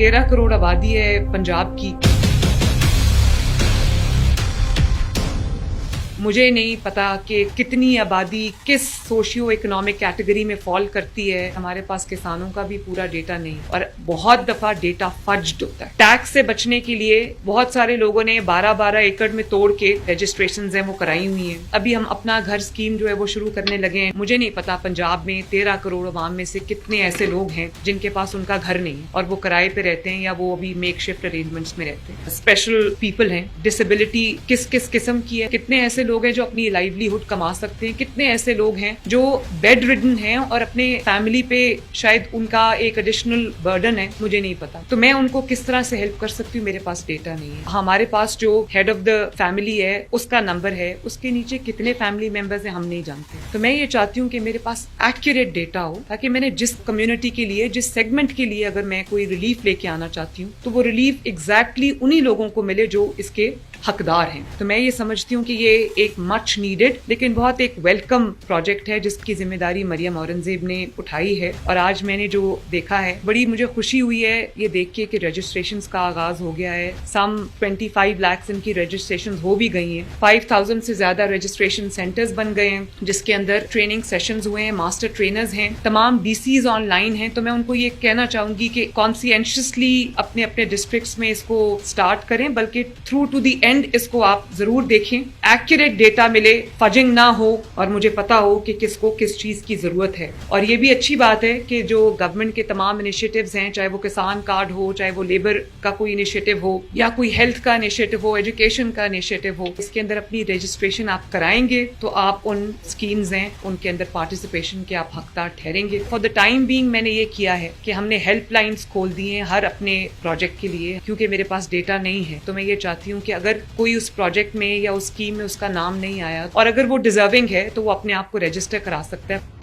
13 करोड़ आबादी है पंजाब की। मुझे नहीं पता कि कितनी आबादी किस सोशियो इकोनॉमिक कैटेगरी में फॉल करती है। हमारे पास किसानों का भी पूरा डेटा नहीं और बहुत दफा डेटा फज्ड होता है। टैक्स से बचने के लिए बहुत सारे लोगों ने 12-12 एकड़ में तोड़ के रजिस्ट्रेशंस हैं वो कराई हुई हैं। अभी हम अपना घर स्कीम जो है वो शुरू करने लगे हैं। मुझे नहीं पता पंजाब में 13 करोड़ अवाम में से कितने ऐसे लोग हैं जिनके पास उनका घर नहीं है और वो किराए पे रहते हैं या वो अभी मेक शिफ्ट अरेंजमेंट्स में रहते हैं। स्पेशल पीपल हैं, डिसेबिलिटी किस किस किस्म की है, कितने ऐसे लोग हैं जो अपनी लाइवलीहुड कमा सकते हैं, कितने ऐसे लोग हैं जो बेड रिडन हैं और अपने फैमिली पे शायद उनका एक एडिशनल बर्डन है, मुझे नहीं पता। तो मैं उनको किस तरह से हेल्प कर सकती हूँ, मेरे पास डेटा नहीं है। हमारे पास जो हेड ऑफ द फैमिली है उसका नंबर है, उसके नीचे कितने फैमिली मेंबर्स हैं हम नहीं जानते। तो मैं ये चाहती हूँ कि मेरे पास एक्यूरेट डेटा हो ताकि मैंने जिस कम्युनिटी के लिए, जिस सेगमेंट के लिए अगर मैं कोई रिलीफ लेके आना चाहती हूँ तो वो रिलीफ एग्जैक्टली उन्हीं लोगों को मिले जो इसके हकदार हैं। तो मैं ये समझती हूँ कि ये एक मच नीडेड लेकिन बहुत एक वेलकम प्रोजेक्ट है जिसकी जिम्मेदारी मरियम औरंगजेब ने उठाई है। और आज मैंने जो देखा है, बड़ी मुझे खुशी हुई है ये देख के कि रजिस्ट्रेशंस का आगाज हो गया है। सम 25 लाख इनकी रजिस्ट्रेशंस हो भी गई हैं। 5000 से ज्यादा रजिस्ट्रेशन सेंटर्स बन गए हैं जिसके अंदर ट्रेनिंग सेशंस हुए हैं, मास्टर ट्रेनर्स हैं, तमाम डीसीज ऑनलाइन हैं। तो मैं उनको ये कहना चाहूंगी कि कॉन्सियंशियसली अपने अपने डिस्ट्रिक्ट्स में इसको स्टार्ट करें, बल्कि थ्रू टू दी एंड इसको आप जरूर देखें, एक्यूरेट डेटा मिले, फजिंग ना हो और मुझे पता हो कि किसको किस चीज की जरूरत है। और ये भी अच्छी बात है कि जो गवर्नमेंट के तमाम इनिशिएटिव्स हैं, चाहे वो किसान कार्ड हो, चाहे वो लेबर का कोई इनिशिएटिव हो या कोई हेल्थ का इनिशिएटिव हो, एजुकेशन का इनिशिएटिव हो, इसके अंदर अपनी रजिस्ट्रेशन आप कराएंगे तो आप उन स्कीम्स हैं उनके अंदर पार्टिसिपेशन के आप हकदार ठहरेंगे। फॉर द टाइम बीइंग मैंने ये किया है कि हमने हेल्पलाइंस खोल दी हैं हर अपने प्रोजेक्ट के लिए, क्योंकि मेरे पास डेटा नहीं है। तो मैं ये चाहती हूँ कि अगर कोई उस प्रोजेक्ट में या उस स्कीम में उसका नाम नहीं आया और अगर वो डिजर्विंग है तो वो अपने आप को रजिस्टर करा सकता है।